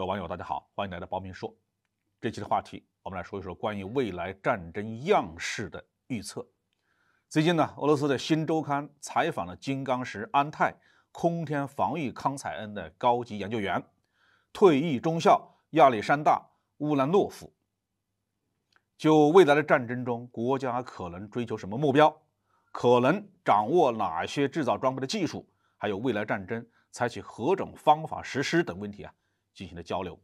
网友大家好，欢迎来到包明说。这期的话题，我们来说一说关于未来战争样式的预测。最近呢，俄罗斯的新周刊采访了金刚石安泰空天防御康采恩的高级研究员、退役中校亚历山大·乌兰诺夫。就未来的战争中，国家可能追求什么目标，可能掌握哪些制造装备的技术，还有未来战争采取何种方法实施等问题进行了交流。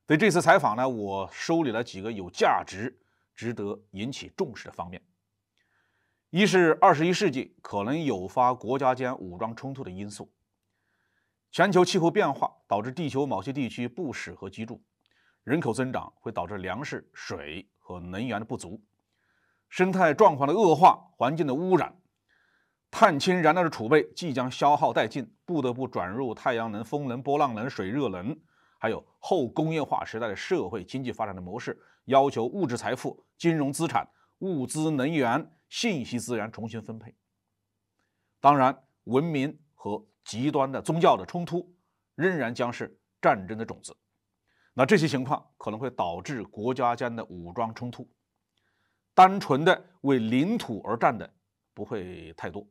对这次采访呢，我梳理了几个有价值、值得引起重视的方面。一是21世纪可能诱发国家间武装冲突的因素。全球气候变化导致地球某些地区不适合居住，人口增长会导致粮食、水和能源的不足，生态状况的恶化，环境的污染，碳氢燃料的储备即将消耗殆尽，不得不转入太阳能、风能、波浪能、水热能，还有后工业化时代的社会经济发展的模式，要求物质财富、金融资产、物资、能源、信息资源重新分配。当然，文明和极端的宗教的冲突仍然将是战争的种子。那这些情况可能会导致国家间的武装冲突，单纯的为领土而战的不会太多。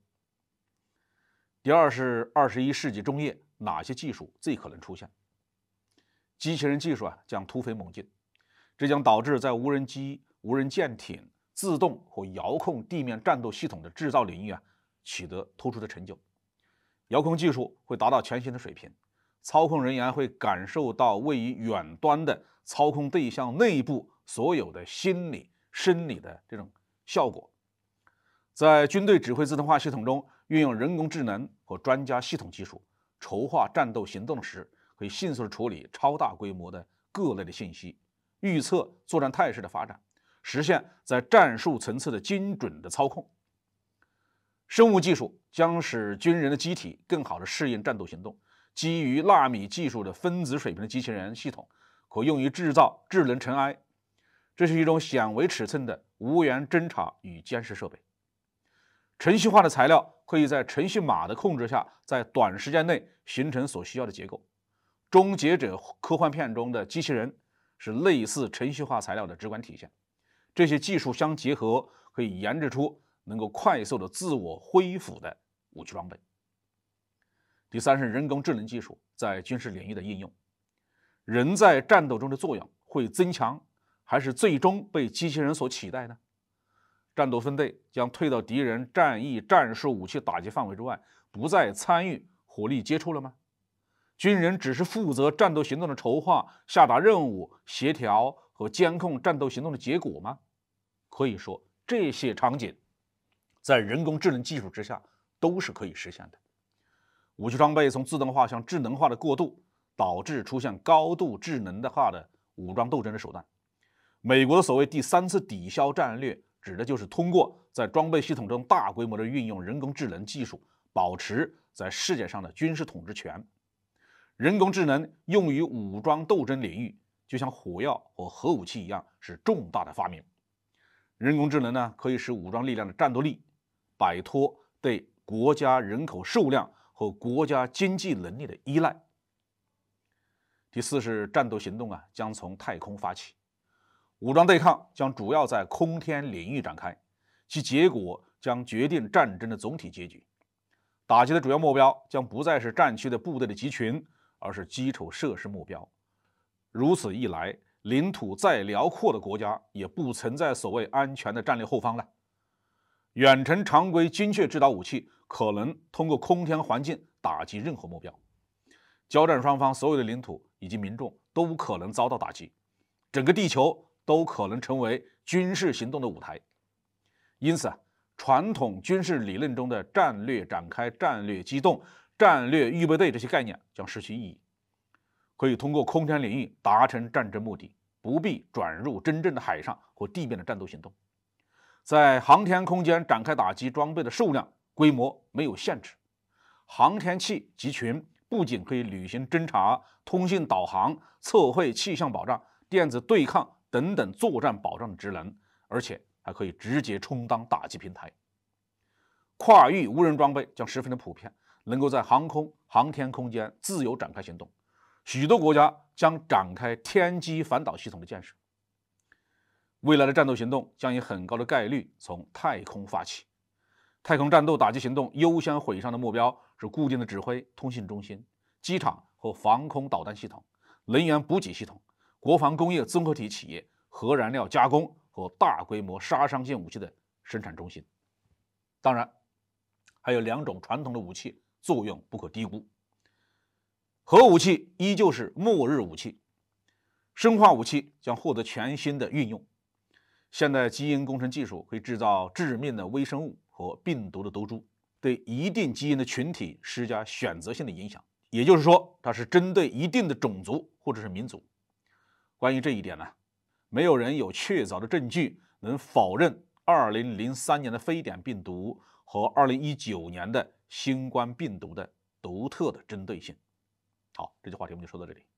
第二是21世纪中叶哪些技术最可能出现？机器人技术将突飞猛进，这将导致在无人机、无人舰艇、自动或遥控地面战斗系统的制造领域取得突出的成就。遥控技术会达到全新的水平，操控人员会感受到位于远端的操控对象内部所有的心理、生理的这种效果。在军队指挥自动化系统中，运用人工智能和专家系统技术，筹划战斗行动时，可以迅速地处理超大规模的各类的信息，预测作战态势的发展，实现在战术层次的精准的操控。生物技术将使军人的机体更好地适应战斗行动。基于纳米技术的分子水平的机器人系统可用于制造智能尘埃，这是一种显微尺寸的无源侦察与监视设备。程序化的材料可以在程序码的控制下，在短时间内形成所需要的结构。终结者科幻片中的机器人是类似程序化材料的直观体现。这些技术相结合，可以研制出能够快速的自我恢复的武器装备。第三是人工智能技术在军事领域的应用。人在战斗中的作用会增强，还是最终被机器人所取代呢？战斗分队将退到敌人战役战术武器打击范围之外，不再参与火力接触了吗？军人只是负责战斗行动的筹划、下达任务、协调和监控战斗行动的结果吗？可以说，这些场景在人工智能技术之下都是可以实现的。武器装备从自动化向智能化的过渡，导致出现高度智能化的武装斗争的手段。美国的所谓第三次抵消战略，指的就是通过在装备系统中大规模的运用人工智能技术，保持在世界上的军事统治权。人工智能用于武装斗争领域，就像火药和核武器一样，是重大的发明。人工智能呢，可以使武装力量的战斗力摆脱对国家人口数量和国家经济能力的依赖。第四是战斗行动将从太空发起，武装对抗将主要在空天领域展开，其结果将决定战争的总体结局。打击的主要目标将不再是战区的部队的集群，而是基础设施目标。如此一来，领土再辽阔的国家也不存在所谓安全的战略后方了。远程常规精确制导武器可能通过空天环境打击任何目标，交战双方所有的领土以及民众都可能遭到打击，整个地球都可能成为军事行动的舞台。因此传统军事理论中的战略展开、战略机动、战略预备队这些概念将失去意义，可以通过空天领域达成战争目的，不必转入真正的海上或地面的战斗行动。在航天空间展开打击装备的数量规模没有限制，航天器集群不仅可以履行侦察、通信导航、测绘气象保障、电子对抗等等作战保障的职能，而且还可以直接充当打击平台。跨域无人装备将十分的普遍，能够在航空、航天空间自由展开行动。许多国家将展开天基反导系统的建设。未来的战斗行动将以很高的概率从太空发起。太空战斗打击行动优先毁伤的目标是固定的指挥、通信中心、机场和防空导弹系统、能源补给系统、国防工业综合体企业、核燃料加工和大规模杀伤性武器的生产中心。当然，还有2种传统的武器作用不可低估。核武器依旧是末日武器，生化武器将获得全新的运用。现代基因工程技术可以制造致命的微生物和病毒的毒株，对一定基因的群体施加选择性的影响，也就是说，它是针对一定的种族或者是民族。关于这一点呢，没有人有确凿的证据能否认2003年的非典病毒和2019年的新冠病毒的独特的针对性。好，这期话题我们就说到这里。